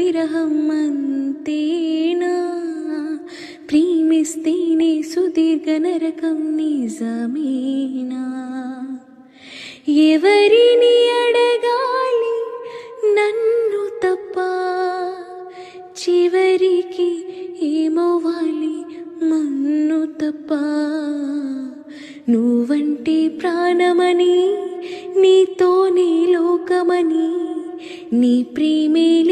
విరహం అంతేనా, ప్రేమిస్తేనే సుదీర్ఘ నరకం నిజమేనా. ఎవరిని అడగాలి నన్ను తప్ప, చివరికి ఏమవ్వాలి మన్ను తప్ప. నువ్వంటే ప్రాణమని, నీతోనే లోకమని, నీ ప్రేమే